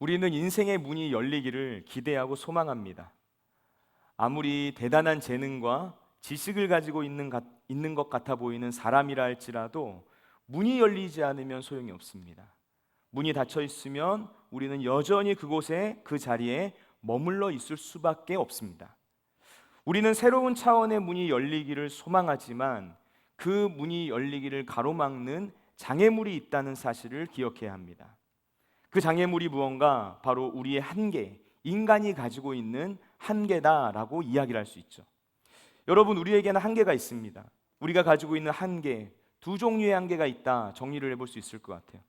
우리는 인생의 문이 열리기를 기대하고 소망합니다. 아무리 대단한 재능과 지식을 가지고 있는 것 같아 보이는 사람이라 할지라도 문이 열리지 않으면 소용이 없습니다. 문이 닫혀 있으면 우리는 여전히 그곳에 그 자리에 머물러 있을 수밖에 없습니다. 우리는 새로운 차원의 문이 열리기를 소망하지만 그 문이 열리기를 가로막는 장애물이 있다는 사실을 기억해야 합니다. 그 장애물이 무언가 바로 우리의 한계, 인간이 가지고 있는 한계다라고 이야기를 할 수 있죠. 여러분, 우리에게는 한계가 있습니다. 우리가 가지고 있는 한계, 두 종류의 한계가 있다 정리를 해볼 수 있을 것 같아요.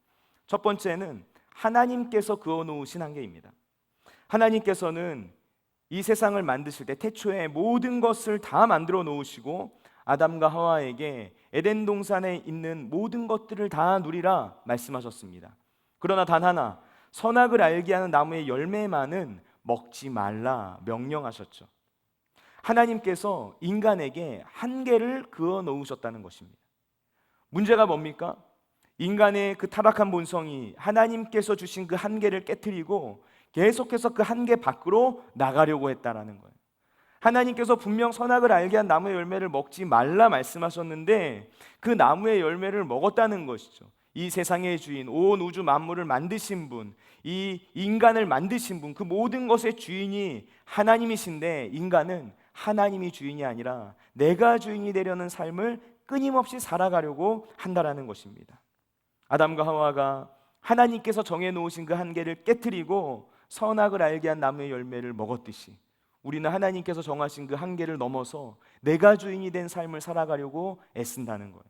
첫 번째는 하나님께서 그어놓으신 한계입니다. 하나님께서는 이 세상을 만드실 때 태초에 모든 것을 다 만들어 놓으시고 아담과 하와에게 에덴 동산에 있는 모든 것들을 다 누리라 말씀하셨습니다. 그러나 단 하나, 선악을 알게 하는 나무의 열매만은 먹지 말라 명령하셨죠. 하나님께서 인간에게 한계를 그어 놓으셨다는 것입니다. 문제가 뭡니까? 인간의 그 타락한 본성이 하나님께서 주신 그 한계를 깨트리고 계속해서 그 한계 밖으로 나가려고 했다는 거예요. 하나님께서 분명 선악을 알게 한 나무의 열매를 먹지 말라 말씀하셨는데 그 나무의 열매를 먹었다는 것이죠. 이 세상의 주인, 온 우주 만물을 만드신 분, 이 인간을 만드신 분, 그 모든 것의 주인이 하나님이신데 인간은 하나님이 주인이 아니라 내가 주인이 되려는 삶을 끊임없이 살아가려고 한다라는 것입니다. 아담과 하와가 하나님께서 정해놓으신 그 한계를 깨트리고 선악을 알게 한 나무의 열매를 먹었듯이 우리는 하나님께서 정하신 그 한계를 넘어서 내가 주인이 된 삶을 살아가려고 애쓴다는 거예요.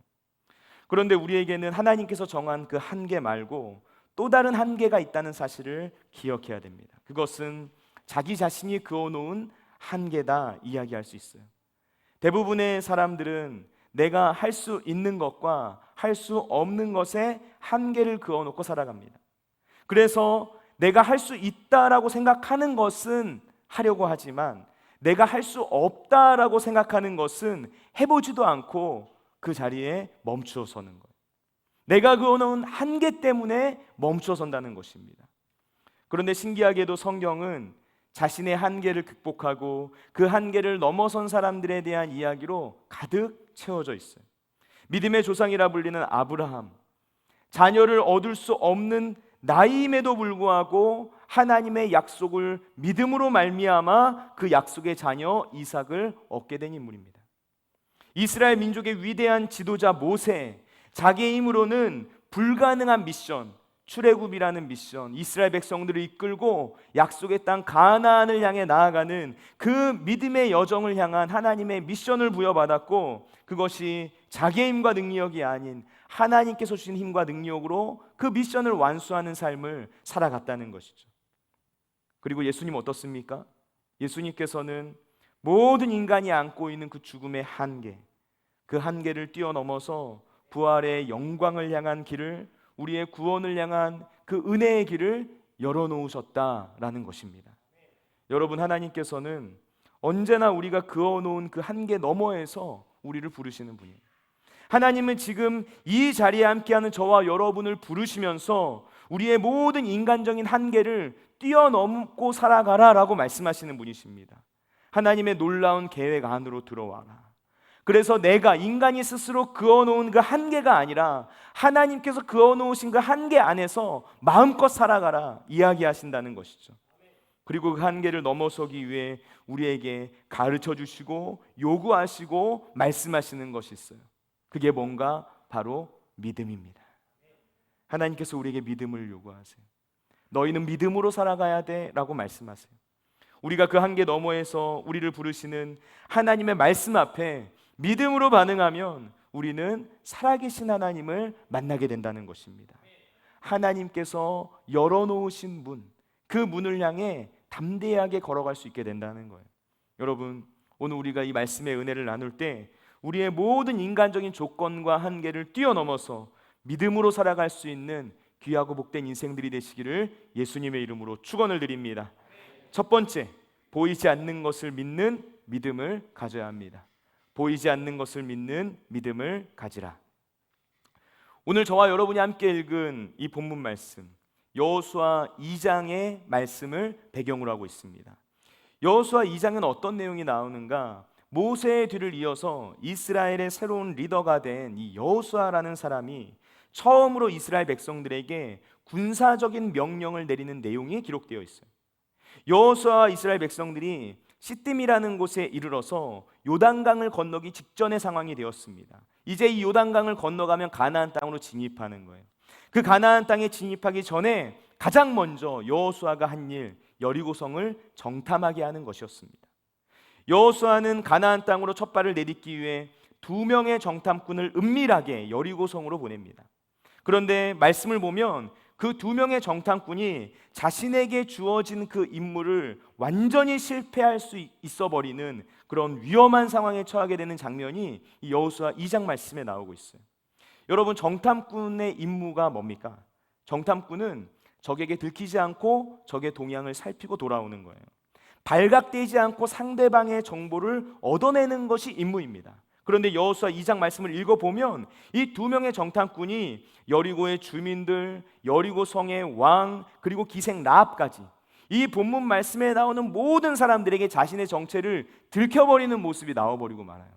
그런데 우리에게는 하나님께서 정한 그 한계 말고 또 다른 한계가 있다는 사실을 기억해야 됩니다. 그것은 자기 자신이 그어놓은 한계다 이야기할 수 있어요. 대부분의 사람들은 내가 할 수 있는 것과 할 수 없는 것에 한계를 그어놓고 살아갑니다. 그래서 내가 할 수 있다라고 생각하는 것은 하려고 하지만 내가 할 수 없다라고 생각하는 것은 해보지도 않고 그 자리에 멈추어 서는 거예요. 내가 그어놓은 한계 때문에 멈추어 선다는 것입니다. 그런데 신기하게도 성경은 자신의 한계를 극복하고 그 한계를 넘어선 사람들에 대한 이야기로 가득 채워져 있어요. 믿음의 조상이라 불리는 아브라함, 자녀를 얻을 수 없는 나이임에도 불구하고 하나님의 약속을 믿음으로 말미암아 그 약속의 자녀 이삭을 얻게 된 인물입니다. 이스라엘 민족의 위대한 지도자 모세, 자기의 힘으로는 불가능한 미션, 출애굽이라는 미션, 이스라엘 백성들을 이끌고 약속의 땅 가나안을 향해 나아가는 그 믿음의 여정을 향한 하나님의 미션을 부여받았고 그것이 자기의 힘과 능력이 아닌 하나님께서 주신 힘과 능력으로 그 미션을 완수하는 삶을 살아갔다는 것이죠. 그리고 예수님 어떻습니까? 예수님께서는 모든 인간이 안고 있는 그 죽음의 한계, 그 한계를 뛰어넘어서 부활의 영광을 향한 길을, 우리의 구원을 향한 그 은혜의 길을 열어놓으셨다라는 것입니다. 여러분, 하나님께서는 언제나 우리가 그어놓은 그 한계 너머에서 우리를 부르시는 분이에요. 하나님은 지금 이 자리에 함께하는 저와 여러분을 부르시면서 우리의 모든 인간적인 한계를 뛰어넘고 살아가라라고 말씀하시는 분이십니다. 하나님의 놀라운 계획 안으로 들어와라. 그래서 내가 인간이 스스로 그어놓은 그 한계가 아니라 하나님께서 그어놓으신 그 한계 안에서 마음껏 살아가라 이야기하신다는 것이죠. 그리고 그 한계를 넘어서기 위해 우리에게 가르쳐 주시고 요구하시고 말씀하시는 것이 있어요. 그게 뭔가 바로 믿음입니다. 하나님께서 우리에게 믿음을 요구하세요. 너희는 믿음으로 살아가야 돼 라고 말씀하세요. 우리가 그 한계 너머에서 우리를 부르시는 하나님의 말씀 앞에 믿음으로 반응하면 우리는 살아계신 하나님을 만나게 된다는 것입니다. 하나님께서 열어놓으신 문, 그 문을 향해 담대하게 걸어갈 수 있게 된다는 거예요. 여러분, 오늘 우리가 이 말씀의 은혜를 나눌 때 우리의 모든 인간적인 조건과 한계를 뛰어넘어서 믿음으로 살아갈 수 있는 귀하고 복된 인생들이 되시기를 예수님의 이름으로 축원을 드립니다. 첫 번째, 보이지 않는 것을 믿는 믿음을 가져야 합니다. 보이지 않는 것을 믿는 믿음을 가지라. 오늘 저와 여러분이 함께 읽은 이 본문 말씀, 여호수아 2장의 말씀을 배경으로 하고 있습니다. 여호수아 2장은 어떤 내용이 나오는가? 모세의 뒤를 이어서 이스라엘의 새로운 리더가 된 이 여호수아라는 사람이 처음으로 이스라엘 백성들에게 군사적인 명령을 내리는 내용이 기록되어 있어요. 여호수아와 이스라엘 백성들이 시딤이라는 곳에 이르러서 요단강을 건너기 직전의 상황이 되었습니다. 이제 이 요단강을 건너가면 가나안 땅으로 진입하는 거예요. 그 가나안 땅에 진입하기 전에 가장 먼저 여호수아가 한 일, 여리고성을 정탐하게 하는 것이었습니다. 여호수아는 가나안 땅으로 첫 발을 내딛기 위해 2명의 정탐꾼을 은밀하게 여리고성으로 보냅니다. 그런데 말씀을 보면 그 2명의 정탐꾼이 자신에게 주어진 그 임무를 완전히 실패할 수 있어 버리는 그런 위험한 상황에 처하게 되는 장면이 이 여호수아 2장 말씀에 나오고 있어요. 여러분, 정탐꾼의 임무가 뭡니까? 정탐꾼은 적에게 들키지 않고 적의 동향을 살피고 돌아오는 거예요. 발각되지 않고 상대방의 정보를 얻어내는 것이 임무입니다. 그런데 여호수아 2장 말씀을 읽어보면 이 2명의 정탐꾼이 여리고의 주민들, 여리고 성의 왕, 그리고 기생 라합까지 이 본문 말씀에 나오는 모든 사람들에게 자신의 정체를 들켜버리는 모습이 나와버리고 말아요.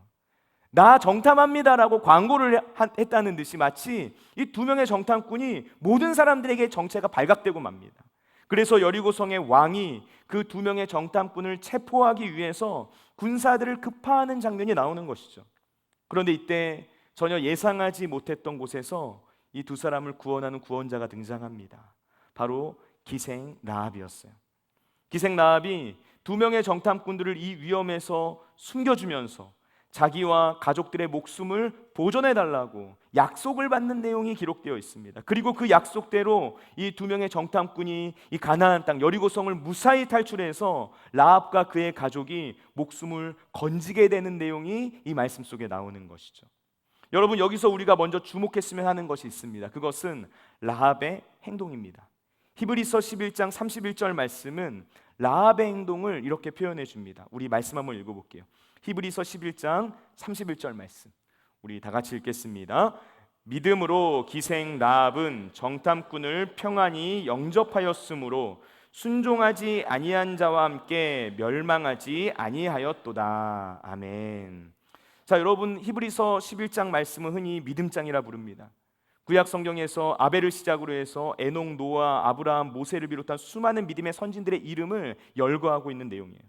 나 정탐합니다라고 광고를 했다는 듯이 마치 이 2명의 정탐꾼이 모든 사람들에게 정체가 발각되고 맙니다. 그래서 여리고성의 왕이 그 2명의 정탐꾼을 체포하기 위해서 군사들을 급파하는 장면이 나오는 것이죠. 그런데 이때 전혀 예상하지 못했던 곳에서 이 2 사람을 구원하는 구원자가 등장합니다. 바로 기생 라합이었어요. 기생 라합이 2명의 정탐꾼들을 이 위험에서 숨겨주면서 자기와 가족들의 목숨을 보존해달라고 약속을 받는 내용이 기록되어 있습니다. 그리고 그 약속대로 이 2명의 정탐꾼이 이 가나안 땅 여리고성을 무사히 탈출해서 라합과 그의 가족이 목숨을 건지게 되는 내용이 이 말씀 속에 나오는 것이죠. 여러분, 여기서 우리가 먼저 주목했으면 하는 것이 있습니다. 그것은 라합의 행동입니다. 히브리서 11장 31절 말씀은 라합의 행동을 이렇게 표현해 줍니다. 우리 말씀 한번 읽어볼게요. 히브리서 11장 31절 말씀, 우리 다 같이 읽겠습니다. 믿음으로 기생 라합은 정탐꾼을 평안히 영접하였으므로 순종하지 아니한 자와 함께 멸망하지 아니하였도다. 아멘. 자, 여러분, 히브리서 11장 말씀은 흔히 믿음장이라 부릅니다. 구약 성경에서 아벨을 시작으로 해서 에녹, 노아, 아브라함, 모세를 비롯한 수많은 믿음의 선진들의 이름을 열거하고 있는 내용이에요.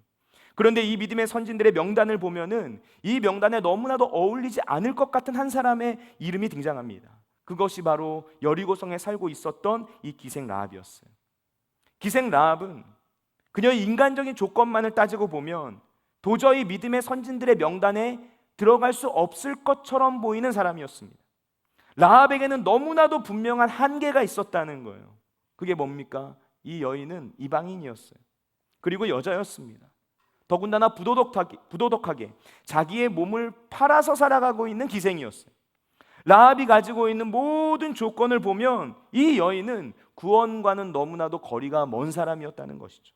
그런데 이 믿음의 선진들의 명단을 보면은 이 명단에 너무나도 어울리지 않을 것 같은 한 사람의 이름이 등장합니다. 그것이 바로 여리고성에 살고 있었던 이 기생 라합이었어요. 기생 라합은 그녀의 인간적인 조건만을 따지고 보면 도저히 믿음의 선진들의 명단에 들어갈 수 없을 것처럼 보이는 사람이었습니다. 라합에게는 너무나도 분명한 한계가 있었다는 거예요. 그게 뭡니까? 이 여인은 이방인이었어요. 그리고 여자였습니다. 더군다나 부도덕하게 자기의 몸을 팔아서 살아가고 있는 기생이었어요. 라합이 가지고 있는 모든 조건을 보면 이 여인은 구원과는 너무나도 거리가 먼 사람이었다는 것이죠.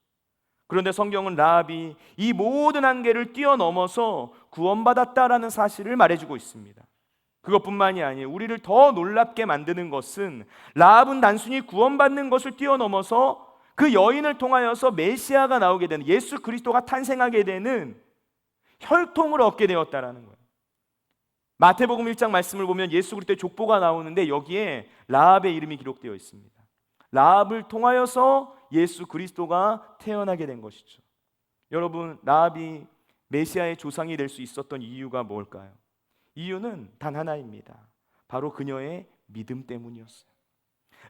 그런데 성경은 라합이 이 모든 한계를 뛰어넘어서 구원받았다라는 사실을 말해주고 있습니다. 그것뿐만이 아니에요. 우리를 더 놀랍게 만드는 것은 라합은 단순히 구원받는 것을 뛰어넘어서 그 여인을 통하여서 메시아가 나오게 되는, 예수 그리스도가 탄생하게 되는 혈통을 얻게 되었다라는 거예요. 마태복음 1장 말씀을 보면 예수 그리스도의 족보가 나오는데 여기에 라합의 이름이 기록되어 있습니다. 라합을 통하여서 예수 그리스도가 태어나게 된 것이죠. 여러분, 라합이 메시아의 조상이 될 수 있었던 이유가 뭘까요? 이유는 단 하나입니다. 바로 그녀의 믿음 때문이었어요.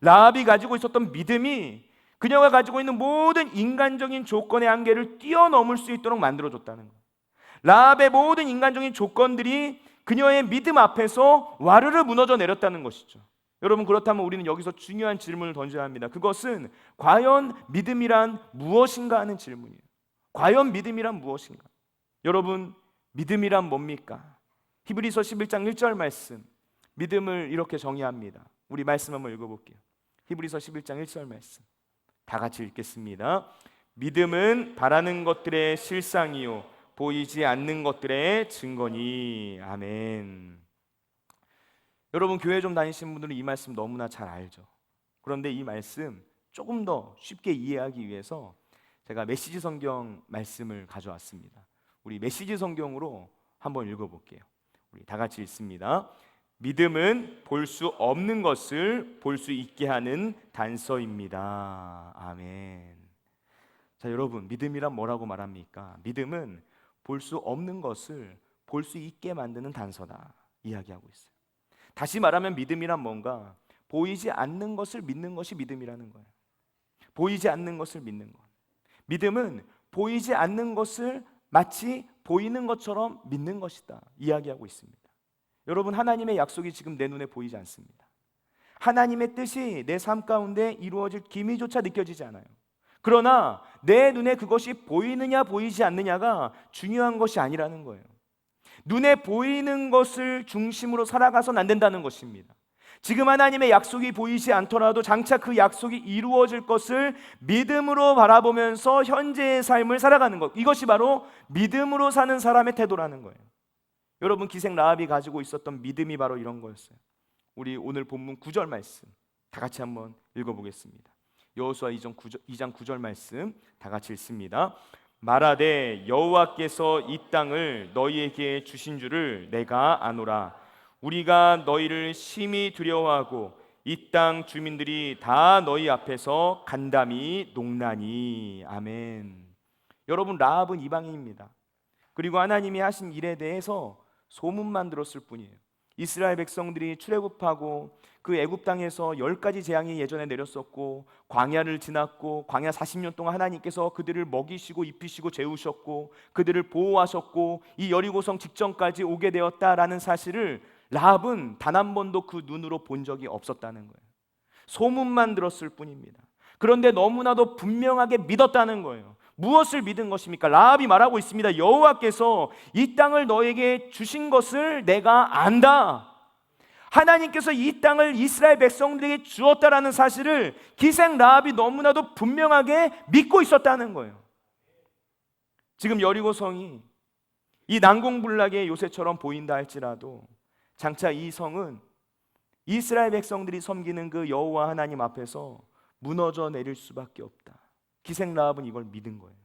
라합이 가지고 있었던 믿음이 그녀가 가지고 있는 모든 인간적인 조건의 한계를 뛰어넘을 수 있도록 만들어줬다는 거예요. 라합의 모든 인간적인 조건들이 그녀의 믿음 앞에서 와르르 무너져 내렸다는 것이죠. 여러분, 그렇다면 우리는 여기서 중요한 질문을 던져야 합니다. 그것은 과연 믿음이란 무엇인가 하는 질문이에요. 과연 믿음이란 무엇인가? 여러분, 믿음이란 뭡니까? 히브리서 11장 1절 말씀, 믿음을 이렇게 정의합니다. 우리 말씀 한번 읽어볼게요. 히브리서 11장 1절 말씀 다 같이 읽겠습니다. 믿음은 바라는 것들의 실상이요 보이지 않는 것들의 증거니. 아멘. 여러분, 교회 좀 다니시는 분들은 이 말씀 너무나 잘 알죠. 그런데 이 말씀 조금 더 쉽게 이해하기 위해서 제가 메시지 성경 말씀을 가져왔습니다. 우리 메시지 성경으로 한번 읽어볼게요. 우리 다 같이 읽습니다. 믿음은 볼 수 없는 것을 볼 수 있게 하는 단서입니다. 아멘. 자, 여러분, 믿음이란 뭐라고 말합니까? 믿음은 볼 수 없는 것을 볼 수 있게 만드는 단서다 이야기하고 있어요. 다시 말하면 믿음이란 뭔가 보이지 않는 것을 믿는 것이 믿음이라는 거예요. 보이지 않는 것을 믿는 것. 믿음은 보이지 않는 것을 마치 보이는 것처럼 믿는 것이다 이야기하고 있습니다. 여러분, 하나님의 약속이 지금 내 눈에 보이지 않습니다. 하나님의 뜻이 내 삶 가운데 이루어질 기미조차 느껴지지 않아요. 그러나 내 눈에 그것이 보이느냐 보이지 않느냐가 중요한 것이 아니라는 거예요. 눈에 보이는 것을 중심으로 살아가서는 안 된다는 것입니다. 지금 하나님의 약속이 보이지 않더라도 장차 그 약속이 이루어질 것을 믿음으로 바라보면서 현재의 삶을 살아가는 것, 이것이 바로 믿음으로 사는 사람의 태도라는 거예요. 여러분, 기생 라합이 가지고 있었던 믿음이 바로 이런 거였어요. 우리 오늘 본문 9절 말씀 다 같이 한번 읽어보겠습니다. 여호수아 2장 9절 말씀 다 같이 읽습니다. 말하되 여호와께서 이 땅을 너희에게 주신 줄을 내가 아노라. 우리가 너희를 심히 두려워하고 이 땅 주민들이 다 너희 앞에서 간담이 농나니. 아멘. 여러분, 라합은 이방인입니다. 그리고 하나님이 하신 일에 대해서 소문만 들었을 뿐이에요. 이스라엘 백성들이 출애굽하고 그 애굽 땅에서 10가지 재앙이 예전에 내렸었고 광야를 지났고 광야 40년 동안 하나님께서 그들을 먹이시고 입히시고 재우셨고 그들을 보호하셨고 이 여리고성 직전까지 오게 되었다라는 사실을 라합은 단 한 번도 그 눈으로 본 적이 없었다는 거예요. 소문만 들었을 뿐입니다. 그런데 너무나도 분명하게 믿었다는 거예요. 무엇을 믿은 것입니까? 라합이 말하고 있습니다. 여호와께서 이 땅을 너에게 주신 것을 내가 안다. 하나님께서 이 땅을 이스라엘 백성들에게 주었다라는 사실을 기생 라합이 너무나도 분명하게 믿고 있었다는 거예요. 지금 여리고성이 이 난공불락의 요새처럼 보인다 할지라도 장차 이 성은 이스라엘 백성들이 섬기는 그 여호와 하나님 앞에서 무너져 내릴 수밖에 없다. 기생 라합은 이걸 믿은 거예요.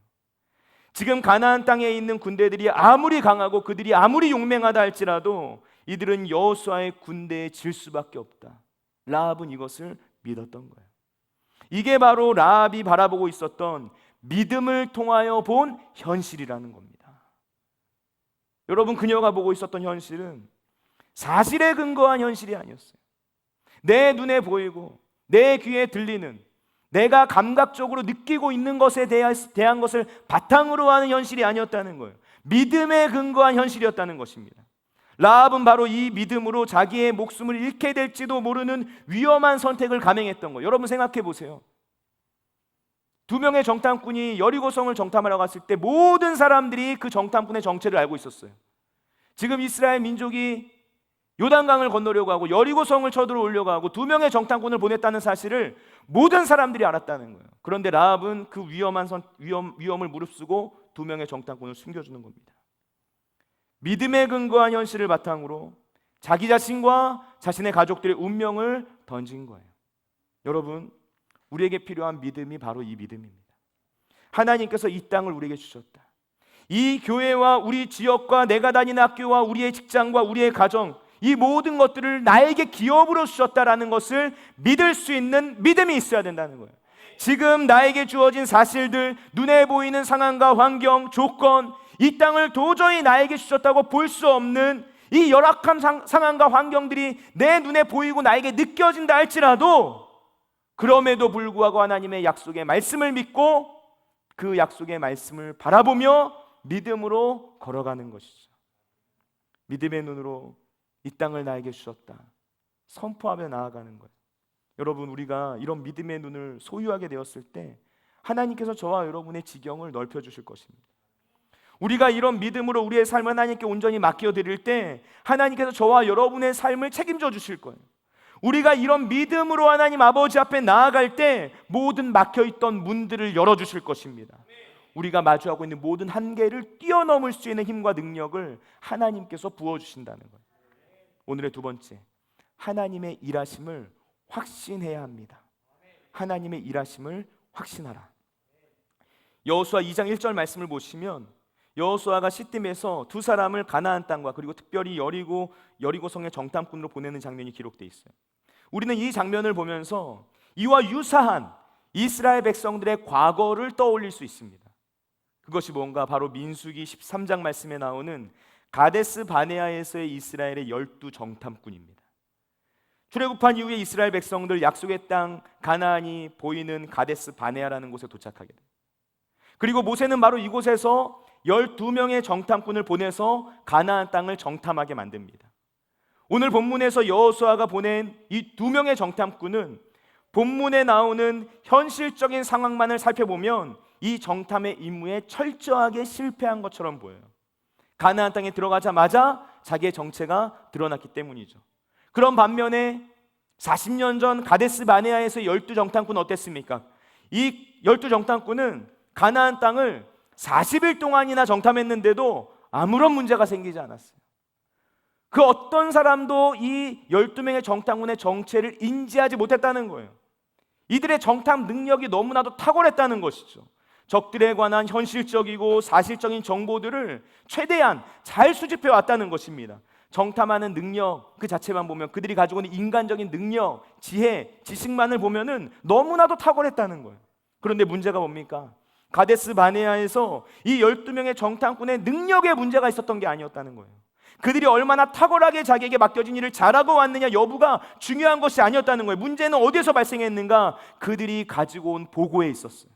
지금 가나안 땅에 있는 군대들이 아무리 강하고 그들이 아무리 용맹하다 할지라도 이들은 여호수아의 군대에 질 수밖에 없다. 라합은 이것을 믿었던 거예요. 이게 바로 라합이 바라보고 있었던 믿음을 통하여 본 현실이라는 겁니다. 여러분, 그녀가 보고 있었던 현실은 사실에 근거한 현실이 아니었어요. 내 눈에 보이고 내 귀에 들리는 내가 감각적으로 느끼고 있는 것에 대한 것을 바탕으로 하는 현실이 아니었다는 거예요. 믿음에 근거한 현실이었다는 것입니다. 라합은 바로 이 믿음으로 자기의 목숨을 잃게 될지도 모르는 위험한 선택을 감행했던 거예요. 여러분, 생각해 보세요. 2명의 정탐꾼이 여리고성을 정탐하러 갔을 때 모든 사람들이 그 정탐꾼의 정체를 알고 있었어요. 지금 이스라엘 민족이 요단강을 건너려고 하고 여리고성을 쳐들어오려고 하고 2명의 정탐꾼을 보냈다는 사실을 모든 사람들이 알았다는 거예요. 그런데 라합은 그 위험을 무릅쓰고 2명의 정탐꾼을 숨겨주는 겁니다. 믿음에 근거한 현실을 바탕으로 자기 자신과 자신의 가족들의 운명을 던진 거예요. 여러분, 우리에게 필요한 믿음이 바로 이 믿음입니다. 하나님께서 이 땅을 우리에게 주셨다. 이 교회와 우리 지역과 내가 다니는 학교와 우리의 직장과 우리의 가정, 이 모든 것들을 나에게 기업으로 주셨다라는 것을 믿을 수 있는 믿음이 있어야 된다는 거예요. 지금 나에게 주어진 사실들, 눈에 보이는 상황과 환경, 조건, 이 땅을 도저히 나에게 주셨다고 볼 수 없는 이 열악한 상황과 환경들이 내 눈에 보이고 나에게 느껴진다 할지라도 그럼에도 불구하고 하나님의 약속의 말씀을 믿고 그 약속의 말씀을 바라보며 믿음으로 걸어가는 것이죠. 믿음의 눈으로 이 땅을 나에게 주셨다 선포하며 나아가는 거예요. 여러분, 우리가 이런 믿음의 눈을 소유하게 되었을 때 하나님께서 저와 여러분의 지경을 넓혀주실 것입니다. 우리가 이런 믿음으로 우리의 삶을 하나님께 온전히 맡겨드릴 때 하나님께서 저와 여러분의 삶을 책임져 주실 거예요. 우리가 이런 믿음으로 하나님 아버지 앞에 나아갈 때 모든 막혀있던 문들을 열어주실 것입니다. 우리가 마주하고 있는 모든 한계를 뛰어넘을 수 있는 힘과 능력을 하나님께서 부어주신다는 거예요. 오늘의 두 번째, 하나님의 일하심을 확신해야 합니다. 하나님의 일하심을 확신하라. 여호수아 2장 1절 말씀을 보시면 여호수아가 시딤에서 두 사람을 가나안 땅과 그리고 특별히 여리고성의 정탐꾼으로 보내는 장면이 기록되어 있어요. 우리는 이 장면을 보면서 이와 유사한 이스라엘 백성들의 과거를 떠올릴 수 있습니다. 그것이 뭔가 바로 민수기 13장 말씀에 나오는 가데스 바네아에서의 이스라엘의 12 정탐꾼입니다. 출애굽한 이후에 이스라엘 백성들 약속의 땅 가나안이 보이는 가데스 바네아라는 곳에 도착하게 돼요. 그리고 모세는 바로 이곳에서 12명의 정탐꾼을 보내서 가나안 땅을 정탐하게 만듭니다. 오늘 본문에서 여호수아가 보낸 이 2명의 정탐꾼은 본문에 나오는 현실적인 상황만을 살펴보면 이 정탐의 임무에 철저하게 실패한 것처럼 보여요. 가나안 땅에 들어가자마자 자기의 정체가 드러났기 때문이죠. 그런 반면에 40년 전 가데스 바네아에서 12 정탐꾼은 어땠습니까? 이 12 정탐꾼은 가나안 땅을 40일 동안이나 정탐했는데도 아무런 문제가 생기지 않았어요. 그 어떤 사람도 이 12명의 정탐꾼의 정체를 인지하지 못했다는 거예요. 이들의 정탐 능력이 너무나도 탁월했다는 것이죠. 적들에 관한 현실적이고 사실적인 정보들을 최대한 잘 수집해 왔다는 것입니다. 정탐하는 능력 그 자체만 보면 그들이 가지고 있는 인간적인 능력, 지혜, 지식만을 보면은 너무나도 탁월했다는 거예요. 그런데 문제가 뭡니까? 가데스 바네아에서 이 12명의 정탐꾼의 능력에 문제가 있었던 게 아니었다는 거예요. 그들이 얼마나 탁월하게 자기에게 맡겨진 일을 잘하고 왔느냐 여부가 중요한 것이 아니었다는 거예요. 문제는 어디에서 발생했는가? 그들이 가지고 온 보고에 있었어요.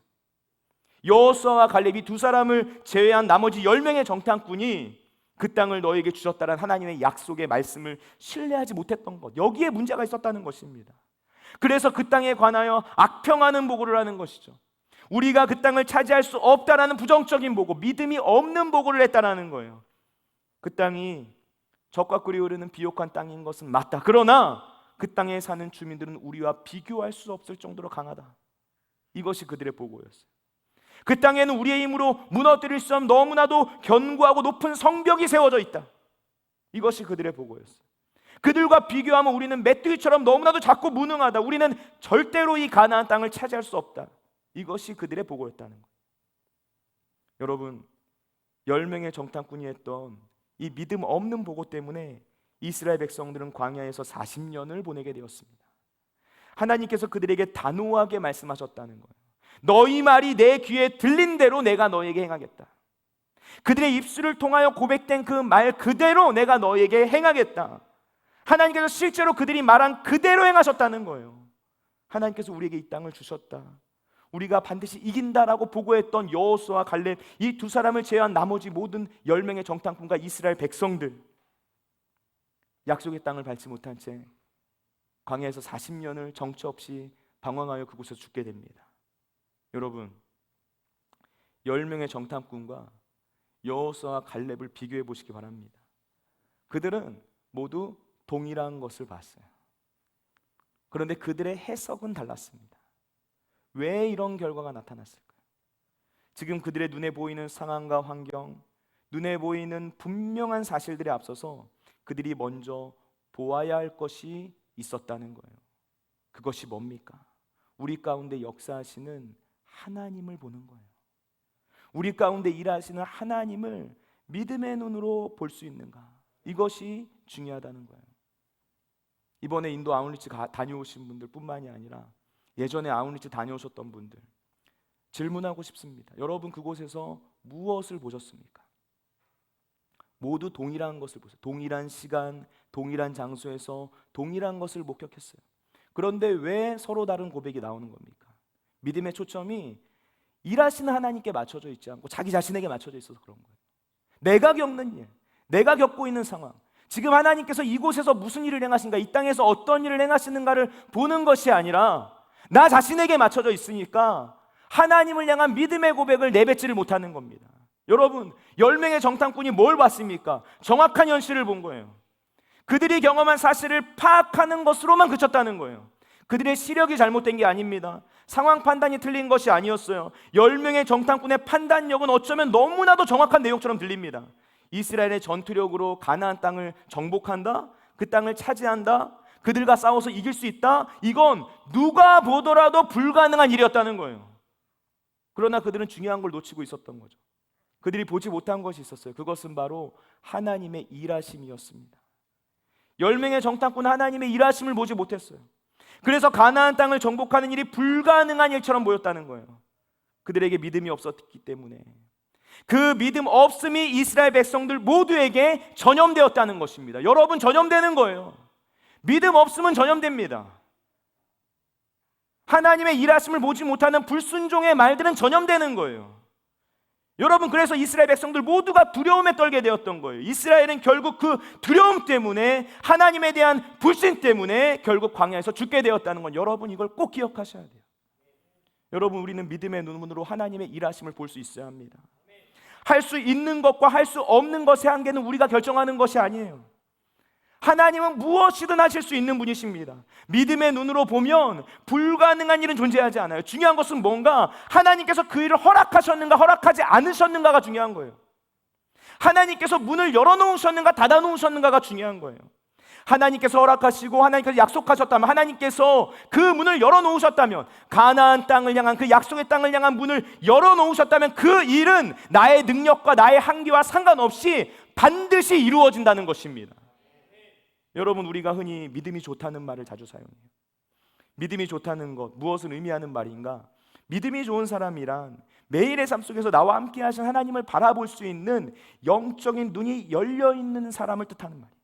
여호수아와 갈렙이 두 사람을 제외한 나머지 10명의 정탐꾼이 그 땅을 너에게 주셨다는 하나님의 약속의 말씀을 신뢰하지 못했던 것, 여기에 문제가 있었다는 것입니다. 그래서 그 땅에 관하여 악평하는 보고를 하는 것이죠. 우리가 그 땅을 차지할 수 없다라는 부정적인 보고, 믿음이 없는 보고를 했다라는 거예요. 그 땅이 적과 꿀이 흐르는 비옥한 땅인 것은 맞다. 그러나 그 땅에 사는 주민들은 우리와 비교할 수 없을 정도로 강하다. 이것이 그들의 보고였어요. 그 땅에는 우리의 힘으로 무너뜨릴 수 없는 너무나도 견고하고 높은 성벽이 세워져 있다. 이것이 그들의 보고였어요. 그들과 비교하면 우리는 메뚜기처럼 너무나도 작고 무능하다. 우리는 절대로 이 가나안 땅을 차지할 수 없다. 이것이 그들의 보고였다는 거예요. 여러분, 10명의 정탐꾼이 했던 이 믿음 없는 보고 때문에 이스라엘 백성들은 광야에서 40년을 보내게 되었습니다. 하나님께서 그들에게 단호하게 말씀하셨다는 거예요. 너희 말이 내 귀에 들린 대로 내가 너에게 행하겠다. 그들의 입술을 통하여 고백된 그 말 그대로 내가 너에게 행하겠다. 하나님께서 실제로 그들이 말한 그대로 행하셨다는 거예요. 하나님께서 우리에게 이 땅을 주셨다. 우리가 반드시 이긴다라고 보고했던 여호수아와 갈렙, 이 두 사람을 제외한 나머지 모든 10명의 정탐꾼과 이스라엘 백성들, 약속의 땅을 밟지 못한 채 광야에서 40년을 정처 없이 방황하여 그곳에서 죽게 됩니다. 여러분, 10명의 정탐꾼과 여호수아와 갈렙을 비교해 보시기 바랍니다. 그들은 모두 동일한 것을 봤어요. 그런데 그들의 해석은 달랐습니다. 왜 이런 결과가 나타났을까요? 지금 그들의 눈에 보이는 상황과 환경, 눈에 보이는 분명한 사실들에 앞서서 그들이 먼저 보아야 할 것이 있었다는 거예요. 그것이 뭡니까? 우리 가운데 역사하시는 하나님을 보는 거예요. 우리 가운데 일하시는 하나님을 믿음의 눈으로 볼 수 있는가? 이것이 중요하다는 거예요. 이번에 인도 아웃리치 다녀오신 분들 뿐만이 아니라 예전에 아웃리치 다녀오셨던 분들 질문하고 싶습니다. 여러분, 그곳에서 무엇을 보셨습니까? 모두 동일한 것을 보세요. 동일한 시간, 동일한 장소에서 동일한 것을 목격했어요. 그런데 왜 서로 다른 고백이 나오는 겁니까? 믿음의 초점이 일하시는 하나님께 맞춰져 있지 않고 자기 자신에게 맞춰져 있어서 그런 거예요. 내가 겪는 일, 내가 겪고 있는 상황, 지금 하나님께서 이곳에서 무슨 일을 행하신가, 이 땅에서 어떤 일을 행하시는가를 보는 것이 아니라 나 자신에게 맞춰져 있으니까 하나님을 향한 믿음의 고백을 내뱉지를 못하는 겁니다. 여러분, 10명의 정탐꾼이 뭘 봤습니까? 정확한 현실을 본 거예요. 그들이 경험한 사실을 파악하는 것으로만 그쳤다는 거예요. 그들의 시력이 잘못된 게 아닙니다. 상황 판단이 틀린 것이 아니었어요. 10명의 정탐꾼의 판단력은 어쩌면 너무나도 정확한 내용처럼 들립니다. 이스라엘의 전투력으로 가나안 땅을 정복한다, 그 땅을 차지한다, 그들과 싸워서 이길 수 있다? 이건 누가 보더라도 불가능한 일이었다는 거예요. 그러나 그들은 중요한 걸 놓치고 있었던 거죠. 그들이 보지 못한 것이 있었어요. 그것은 바로 하나님의 일하심이었습니다. 10명의 정탐꾼 하나님의 일하심을 보지 못했어요. 그래서 가나안 땅을 정복하는 일이 불가능한 일처럼 보였다는 거예요. 그들에게 믿음이 없었기 때문에. 그 믿음 없음이 이스라엘 백성들 모두에게 전염되었다는 것입니다. 여러분, 전염되는 거예요. 믿음 없음은 전염됩니다. 하나님의 일하심을 보지 못하는 불순종의 말들은 전염되는 거예요. 여러분, 그래서 이스라엘 백성들 모두가 두려움에 떨게 되었던 거예요. 이스라엘은 결국 그 두려움 때문에, 하나님에 대한 불신 때문에 결국 광야에서 죽게 되었다는 건, 여러분 이걸 꼭 기억하셔야 돼요. 여러분, 우리는 믿음의 눈으로 하나님의 일하심을 볼 수 있어야 합니다. 할 수 있는 것과 할 수 없는 것의 한계는 우리가 결정하는 것이 아니에요. 하나님은 무엇이든 하실 수 있는 분이십니다. 믿음의 눈으로 보면 불가능한 일은 존재하지 않아요. 중요한 것은 뭔가 하나님께서 그 일을 허락하셨는가 허락하지 않으셨는가가 중요한 거예요. 하나님께서 문을 열어놓으셨는가 닫아놓으셨는가가 중요한 거예요. 하나님께서 허락하시고 하나님께서 약속하셨다면, 하나님께서 그 문을 열어놓으셨다면, 가나안 땅을 향한, 그 약속의 땅을 향한 문을 열어놓으셨다면 그 일은 나의 능력과 나의 한계와 상관없이 반드시 이루어진다는 것입니다. 여러분, 우리가 흔히 믿음이 좋다는 말을 자주 사용해요. 믿음이 좋다는 것, 무엇을 의미하는 말인가? 믿음이 좋은 사람이란 매일의 삶 속에서 나와 함께 하신 하나님을 바라볼 수 있는 영적인 눈이 열려있는 사람을 뜻하는 말이에요.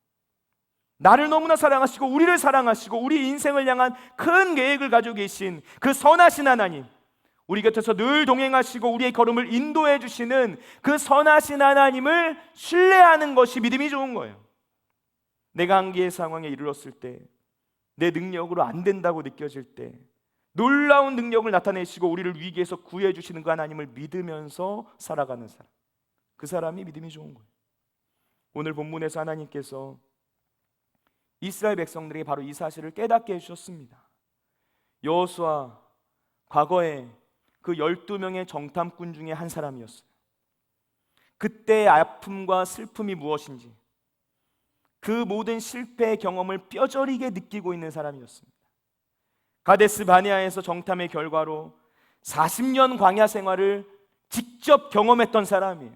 나를 너무나 사랑하시고 우리를 사랑하시고 우리 인생을 향한 큰 계획을 가지고 계신 그 선하신 하나님, 우리 곁에서 늘 동행하시고 우리의 걸음을 인도해 주시는 그 선하신 하나님을 신뢰하는 것이 믿음이 좋은 거예요. 내가 한계의 상황에 이르렀을 때, 내 능력으로 안 된다고 느껴질 때 놀라운 능력을 나타내시고 우리를 위기에서 구해 주시는 그 하나님을 믿으면서 살아가는 사람, 그 사람이 믿음이 좋은 거예요. 오늘 본문에서 하나님께서 이스라엘 백성들에게 바로 이 사실을 깨닫게 해주셨습니다. 여호수아, 과거에 그 12명의 정탐꾼 중에 한 사람이었어요. 그때의 아픔과 슬픔이 무엇인지, 그 모든 실패의 경험을 뼈저리게 느끼고 있는 사람이었습니다. 가데스 바네아에서 정탐의 결과로 40년 광야 생활을 직접 경험했던 사람이에요.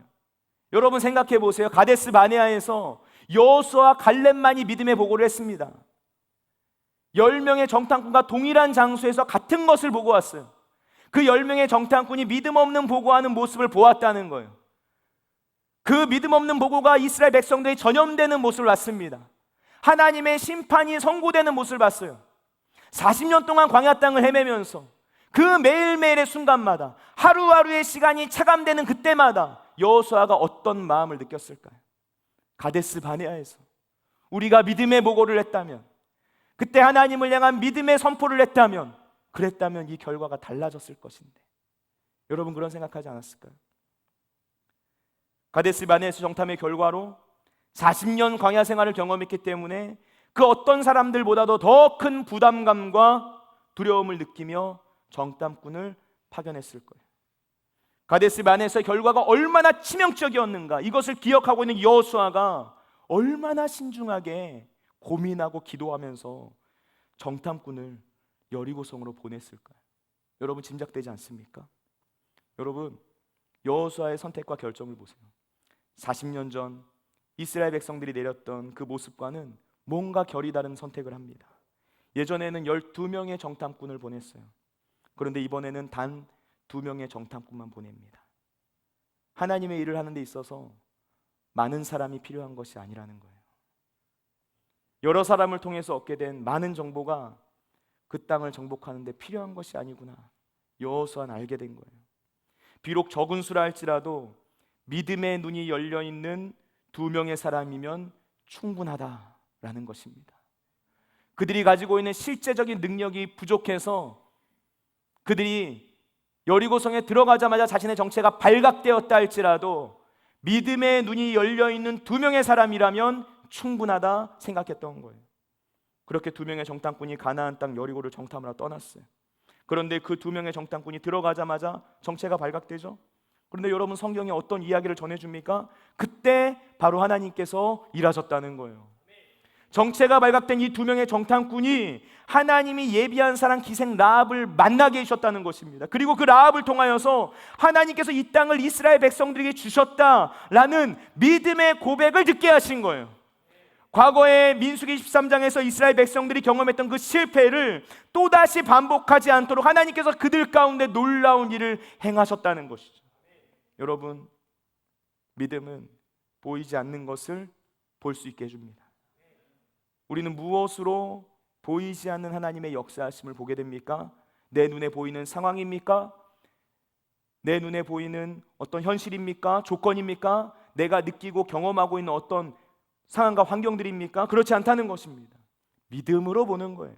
여러분 생각해 보세요. 가데스 바네아에서 여호수아와 갈렙만이 믿음의 보고를 했습니다. 10명의 정탐꾼과 동일한 장소에서 같은 것을 보고 왔어요. 그 10명의 정탐꾼이 믿음 없는 보고하는 모습을 보았다는 거예요. 그 믿음 없는 보고가 이스라엘 백성들이 전염되는 모습을 봤습니다. 하나님의 심판이 선고되는 모습을 봤어요. 40년 동안 광야 땅을 헤매면서 그 매일매일의 순간마다, 하루하루의 시간이 차감되는 그때마다 여호수아가 어떤 마음을 느꼈을까요? 가데스 바네아에서 우리가 믿음의 보고를 했다면, 그때 하나님을 향한 믿음의 선포를 했다면, 그랬다면 이 결과가 달라졌을 것인데, 여러분 그런 생각하지 않았을까요? 가데스 바네아에서 정탐의 결과로 40년 광야 생활을 경험했기 때문에 그 어떤 사람들보다도 더 큰 부담감과 두려움을 느끼며 정탐꾼을 파견했을 거예요. 가데스 바네아에서의 결과가 얼마나 치명적이었는가, 이것을 기억하고 있는 여호수아가 얼마나 신중하게 고민하고 기도하면서 정탐꾼을 여리고성으로 보냈을까요? 여러분 짐작되지 않습니까? 여러분, 여호수아의 선택과 결정을 보세요. 40년 전 이스라엘 백성들이 내렸던 그 모습과는 뭔가 결이 다른 선택을 합니다. 예전에는 12명의 정탐꾼을 보냈어요. 그런데 이번에는 단 2명의 정탐꾼만 보냅니다. 하나님의 일을 하는 데 있어서 많은 사람이 필요한 것이 아니라는 거예요. 여러 사람을 통해서 얻게 된 많은 정보가 그 땅을 정복하는 데 필요한 것이 아니구나, 여호수아는 알게 된 거예요. 비록 적은 수라 할지라도 믿음의 눈이 열려있는 2명의 사람이면 충분하다라는 것입니다. 그들이 가지고 있는 실제적인 능력이 부족해서 그들이 여리고성에 들어가자마자 자신의 정체가 발각되었다 할지라도 믿음의 눈이 열려있는 2명의 사람이라면 충분하다 생각했던 거예요. 그렇게 2명의 정탐꾼이 가나안 땅 여리고를 정탐하러 떠났어요. 그런데 그 2명의 정탐꾼이 들어가자마자 정체가 발각되죠. 그런데 여러분, 성경이 어떤 이야기를 전해줍니까? 그때 바로 하나님께서 일하셨다는 거예요. 정체가 발각된 이 두 명의 정탐꾼이 하나님이 예비한 사람 기생 라합을 만나게 해주셨다는 것입니다. 그리고 그 라합을 통하여서 하나님께서 이 땅을 이스라엘 백성들에게 주셨다라는 믿음의 고백을 듣게 하신 거예요. 과거에 민수기 13장에서 이스라엘 백성들이 경험했던 그 실패를 또다시 반복하지 않도록 하나님께서 그들 가운데 놀라운 일을 행하셨다는 것이죠. 여러분, 믿음은 보이지 않는 것을 볼 수 있게 해줍니다. 우리는 무엇으로 보이지 않는 하나님의 역사하심을 보게 됩니까? 내 눈에 보이는 상황입니까? 내 눈에 보이는 어떤 현실입니까? 조건입니까? 내가 느끼고 경험하고 있는 어떤 상황과 환경들입니까? 그렇지 않다는 것입니다. 믿음으로 보는 거예요.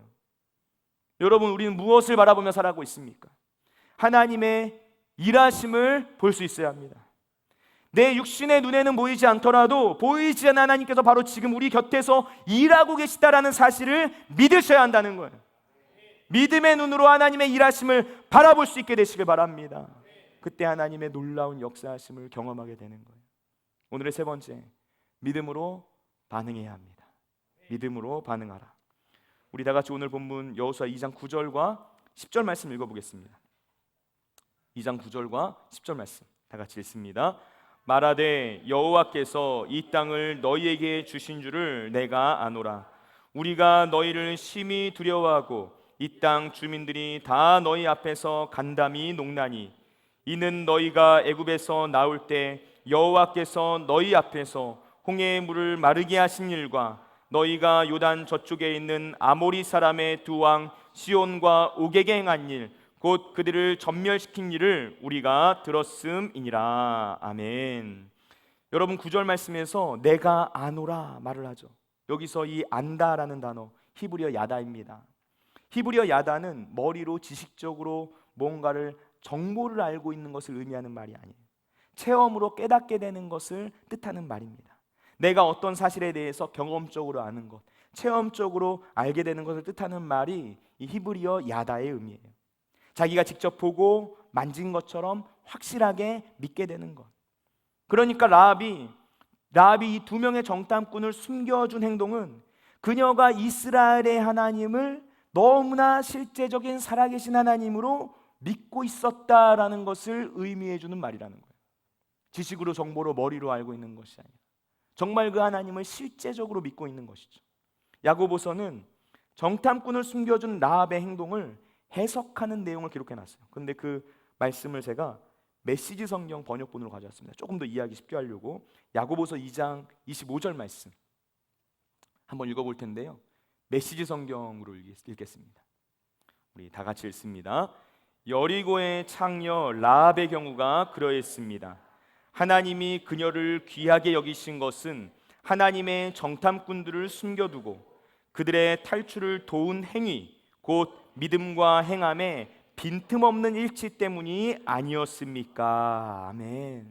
여러분, 우리는 무엇을 바라보며 살아가고 있습니까? 하나님의 일하심을 볼 수 있어야 합니다. 내 육신의 눈에는 보이지 않더라도 보이지 않는 하나님께서 바로 지금 우리 곁에서 일하고 계시다라는 사실을 믿으셔야 한다는 거예요. 믿음의 눈으로 하나님의 일하심을 바라볼 수 있게 되시길 바랍니다. 그때 하나님의 놀라운 역사하심을 경험하게 되는 거예요. 오늘의 세 번째, 믿음으로 반응해야 합니다. 믿음으로 반응하라. 우리 다 같이 오늘 본문 여호수아 2장 9절과 10절 말씀 읽어보겠습니다. 2장 9절과 10절 말씀 다 같이 읽습니다. 말하되 여호와께서 이 땅을 너희에게 주신 줄을 내가 아노라. 우리가 너희를 심히 두려워하고 이 땅 주민들이 다 너희 앞에서 간담이 녹나니 이는 너희가 애굽에서 나올 때 여호와께서 너희 앞에서 홍해의 물을 마르게 하신 일과 너희가 요단 저쪽에 있는 아모리 사람의 두 왕 시온과 옥에게 행한 일 곧 그들을 전멸시킨 일을 우리가 들었음이니라. 아멘. 여러분, 9절 말씀에서 내가 아노라 말을 하죠. 여기서 이 안다라는 단어 히브리어 야다입니다. 히브리어 야다는 머리로 지식적으로 뭔가를 정보를 알고 있는 것을 의미하는 말이 아니에요. 체험으로 깨닫게 되는 것을 뜻하는 말입니다. 내가 어떤 사실에 대해서 경험적으로 아는 것, 체험적으로 알게 되는 것을 뜻하는 말이 이 히브리어 야다의 의미예요. 자기가 직접 보고 만진 것처럼 확실하게 믿게 되는 것. 그러니까 라합이 이 두 명의 정탐꾼을 숨겨준 행동은 그녀가 이스라엘의 하나님을 너무나 실제적인 살아계신 하나님으로 믿고 있었다라는 것을 의미해주는 말이라는 거예요. 지식으로 정보로 머리로 알고 있는 것이 아니라 정말 그 하나님을 실제적으로 믿고 있는 것이죠. 야고보서는 정탐꾼을 숨겨준 라합의 행동을 해석하는 내용을 기록해놨어요. 그런데 그 말씀을 제가 메시지 성경 번역본으로 가져왔습니다. 조금 더 이해하기 쉽게 하려고 야고보서 2장 25절 말씀 한번 읽어볼 텐데요. 메시지 성경으로 읽겠습니다. 우리 다 같이 읽습니다. 여리고의 창녀 라합의 경우가 그러했습니다. 하나님이 그녀를 귀하게 여기신 것은 하나님의 정탐꾼들을 숨겨두고 그들의 탈출을 도운 행위 곧 믿음과 행함에 빈틈없는 일치 때문이 아니었습니까? 아멘.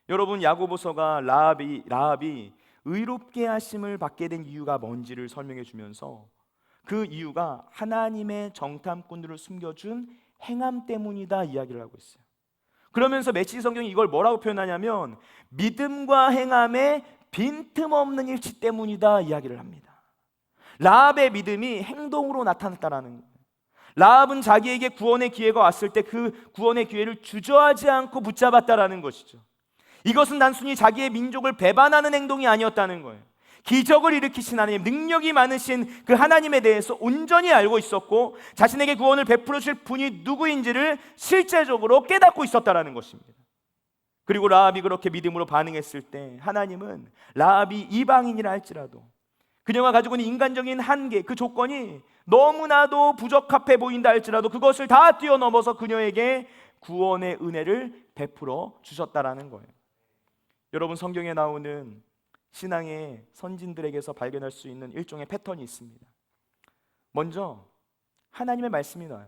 여러분, 야고보서가 라합이 의롭게 하심을 받게 된 이유가 뭔지를 설명해 주면서 그 이유가 하나님의 정탐꾼들을 숨겨준 행함 때문이다 이야기를 하고 있어요. 그러면서 메시지 성경이 이걸 뭐라고 표현하냐면 믿음과 행함에 빈틈없는 일치 때문이다 이야기를 합니다. 라합의 믿음이 행동으로 나타났다라는 거예요. 라합은 자기에게 구원의 기회가 왔을 때 그 구원의 기회를 주저하지 않고 붙잡았다라는 것이죠. 이것은 단순히 자기의 민족을 배반하는 행동이 아니었다는 거예요. 기적을 일으키신 하나님, 능력이 많으신 그 하나님에 대해서 온전히 알고 있었고 자신에게 구원을 베풀어 주실 분이 누구인지를 실제적으로 깨닫고 있었다라는 것입니다. 그리고 라합이 그렇게 믿음으로 반응했을 때 하나님은 라합이 이방인이라 할지라도 그녀가 가지고 있는 인간적인 한계, 그 조건이 너무나도 부적합해 보인다 할지라도 그것을 다 뛰어넘어서 그녀에게 구원의 은혜를 베풀어 주셨다라는 거예요. 여러분, 성경에 나오는 신앙의 선진들에게서 발견할 수 있는 일종의 패턴이 있습니다. 먼저 하나님의 말씀이 나와요.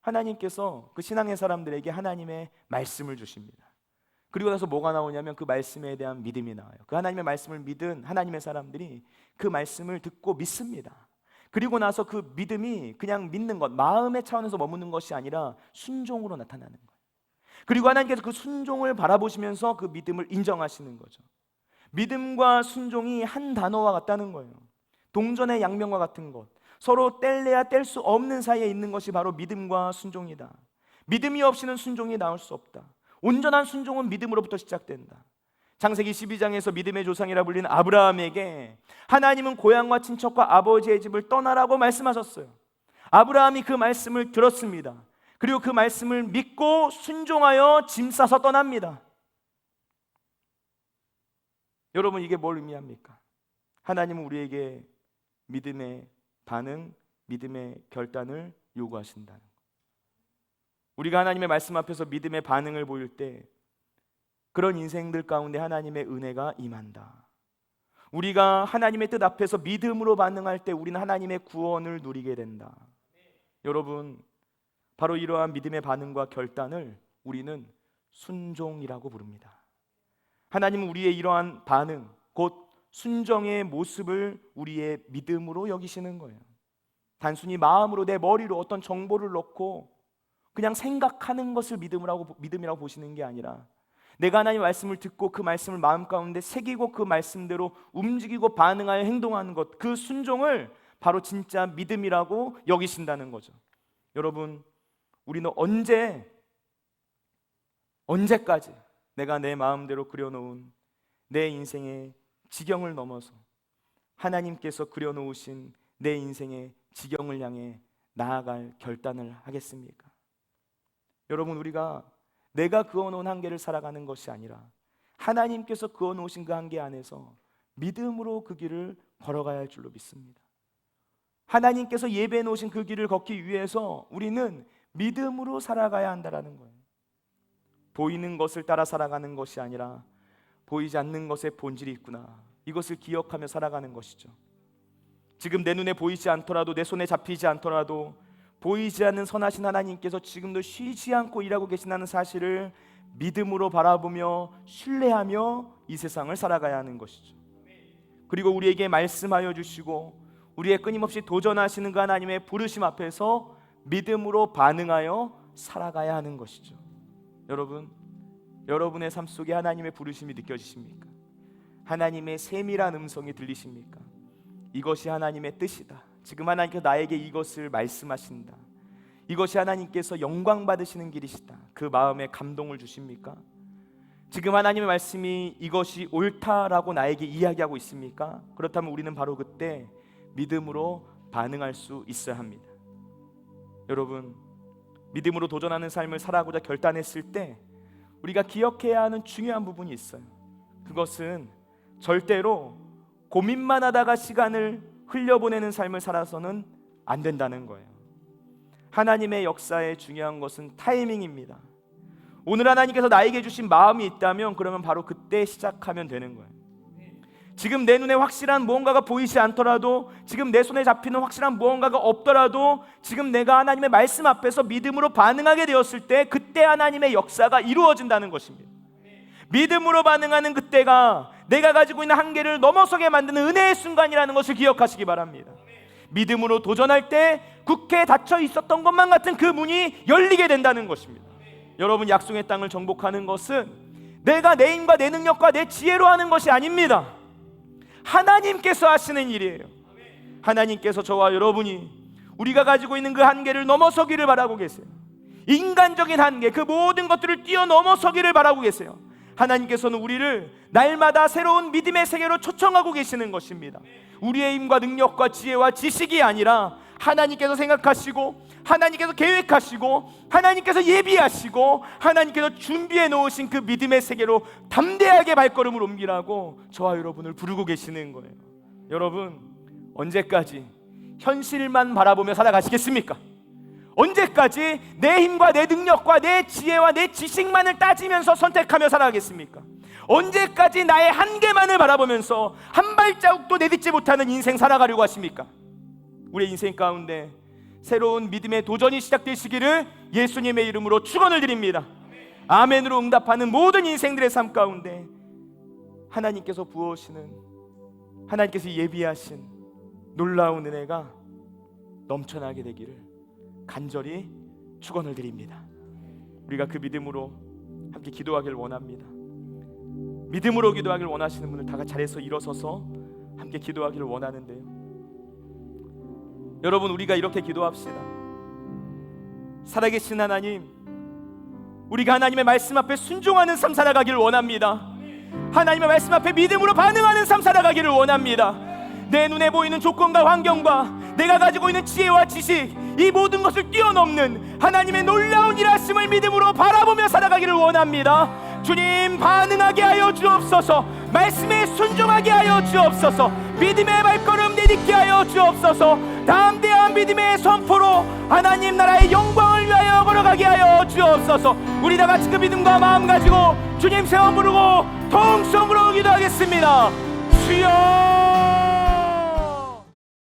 하나님께서 그 신앙의 사람들에게 하나님의 말씀을 주십니다. 그리고 나서 뭐가 나오냐면 그 말씀에 대한 믿음이 나와요. 그 하나님의 말씀을 믿은 하나님의 사람들이 그 말씀을 듣고 믿습니다. 그리고 나서 그 믿음이 그냥 믿는 것, 마음의 차원에서 머무는 것이 아니라 순종으로 나타나는 거예요. 그리고 하나님께서 그 순종을 바라보시면서 그 믿음을 인정하시는 거죠. 믿음과 순종이 한 단어와 같다는 거예요. 동전의 양면과 같은 것, 서로 뗄래야 뗄 수 없는 사이에 있는 것이 바로 믿음과 순종이다. 믿음이 없이는 순종이 나올 수 없다. 온전한 순종은 믿음으로부터 시작된다. 창세기 12장에서 믿음의 조상이라 불리는 아브라함에게 하나님은 고향과 친척과 아버지의 집을 떠나라고 말씀하셨어요. 아브라함이 그 말씀을 들었습니다. 그리고 그 말씀을 믿고 순종하여 짐 싸서 떠납니다. 여러분, 이게 뭘 의미합니까? 하나님은 우리에게 믿음의 반응, 믿음의 결단을 요구하신다는 것. 우리가 하나님의 말씀 앞에서 믿음의 반응을 보일 때 그런 인생들 가운데 하나님의 은혜가 임한다. 우리가 하나님의 뜻 앞에서 믿음으로 반응할 때 우리는 하나님의 구원을 누리게 된다. 여러분, 바로 이러한 믿음의 반응과 결단을 우리는 순종이라고 부릅니다. 하나님은 우리의 이러한 반응, 곧 순종의 모습을 우리의 믿음으로 여기시는 거예요. 단순히 마음으로 내 머리로 어떤 정보를 넣고 그냥 생각하는 것을 믿음이라고 보시는 게 아니라 내가 하나님의 말씀을 듣고 그 말씀을 마음 가운데 새기고 그 말씀대로 움직이고 반응하여 행동하는 것, 그 순종을 바로 진짜 믿음이라고 여기신다는 거죠. 여러분, 우리는 언제까지 내가 내 마음대로 그려놓은 내 인생의 지경을 넘어서 하나님께서 그려놓으신 내 인생의 지경을 향해 나아갈 결단을 하겠습니까? 여러분, 우리가 내가 그어놓은 한계를 살아가는 것이 아니라 하나님께서 그어놓으신 그 한계 안에서 믿음으로 그 길을 걸어가야 할 줄로 믿습니다. 하나님께서 예배해 놓으신 그 길을 걷기 위해서 우리는 믿음으로 살아가야 한다는 거예요. 보이는 것을 따라 살아가는 것이 아니라 보이지 않는 것에 본질이 있구나, 이것을 기억하며 살아가는 것이죠. 지금 내 눈에 보이지 않더라도, 내 손에 잡히지 않더라도 보이지 않는 선하신 하나님께서 지금도 쉬지 않고 일하고 계신다는 사실을 믿음으로 바라보며 신뢰하며 이 세상을 살아가야 하는 것이죠. 그리고 우리에게 말씀하여 주시고 우리의 끊임없이 도전하시는 그 하나님의 부르심 앞에서 믿음으로 반응하여 살아가야 하는 것이죠. 여러분, 여러분의 삶 속에 하나님의 부르심이 느껴지십니까? 하나님의 세밀한 음성이 들리십니까? 이것이 하나님의 뜻이다. 지금 하나님께서 나에게 이것을 말씀하신다. 이것이 하나님께서 영광 받으시는 길이시다. 그 마음에 감동을 주십니까? 지금 하나님의 말씀이 이것이 옳다라고 나에게 이야기하고 있습니까? 그렇다면 우리는 바로 그때 믿음으로 반응할 수 있어야 합니다. 여러분, 믿음으로 도전하는 삶을 살아가고자 결단했을 때 우리가 기억해야 하는 중요한 부분이 있어요. 그것은 절대로 고민만 하다가 시간을 흘려보내는 삶을 살아서는 안 된다는 거예요. 하나님의 역사에 중요한 것은 타이밍입니다. 오늘 하나님께서 나에게 주신 마음이 있다면 그러면 바로 그때 시작하면 되는 거예요. 지금 내 눈에 확실한 무언가가 보이지 않더라도, 지금 내 손에 잡히는 확실한 무언가가 없더라도, 지금 내가 하나님의 말씀 앞에서 믿음으로 반응하게 되었을 때 그때 하나님의 역사가 이루어진다는 것입니다. 믿음으로 반응하는 그때가 내가 가지고 있는 한계를 넘어서게 만드는 은혜의 순간이라는 것을 기억하시기 바랍니다. 믿음으로 도전할 때 굳게 닫혀 있었던 것만 같은 그 문이 열리게 된다는 것입니다. 여러분, 약속의 땅을 정복하는 것은 내가 내 힘과 내 능력과 내 지혜로 하는 것이 아닙니다. 하나님께서 하시는 일이에요. 하나님께서 저와 여러분이 우리가 가지고 있는 그 한계를 넘어서기를 바라고 계세요. 인간적인 한계, 그 모든 것들을 뛰어넘어서기를 바라고 계세요. 하나님께서는 우리를 날마다 새로운 믿음의 세계로 초청하고 계시는 것입니다. 우리의 힘과 능력과 지혜와 지식이 아니라 하나님께서 생각하시고, 하나님께서 계획하시고, 하나님께서 예비하시고, 하나님께서 준비해 놓으신 그 믿음의 세계로 담대하게 발걸음을 옮기라고 저와 여러분을 부르고 계시는 거예요. 여러분, 언제까지 현실만 바라보며 살아가시겠습니까? 언제까지 내 힘과 내 능력과 내 지혜와 내 지식만을 따지면서 선택하며 살아가겠습니까? 언제까지 나의 한계만을 바라보면서 한 발자국도 내딛지 못하는 인생 살아가려고 하십니까? 우리의 인생 가운데 새로운 믿음의 도전이 시작되시기를 예수님의 이름으로 축원을 드립니다. 아멘으로 응답하는 모든 인생들의 삶 가운데 하나님께서 부어오시는, 하나님께서 예비하신 놀라운 은혜가 넘쳐나게 되기를 간절히 축원을 드립니다. 우리가 그 믿음으로 함께 기도하길 원합니다. 믿음으로 기도하길 원하시는 분들 다 같이 자리에서 일어서서 함께 기도하기를 원하는데요. 여러분, 우리가 이렇게 기도합시다. 살아계신 하나님, 우리가 하나님의 말씀 앞에 순종하는 삶 살아가기를 원합니다. 하나님의 말씀 앞에 믿음으로 반응하는 삶 살아가기를 원합니다. 내 눈에 보이는 조건과 환경과 내가 가지고 있는 지혜와 지식, 이 모든 것을 뛰어넘는 하나님의 놀라운 일하심을 믿음으로 바라보며 살아가기를 원합니다. 주님, 반응하게 하여 주옵소서. 말씀에 순종하게 하여 주옵소서. 믿음의 발걸음 내딛게 하여 주옵소서. 담대한 믿음의 선포로 하나님 나라의 영광을 위하여 걸어가게 하여 주옵소서. 우리 다 같이 그 믿음과 마음 가지고 주님 세워 부르고 통성으로 기도하겠습니다. 주여.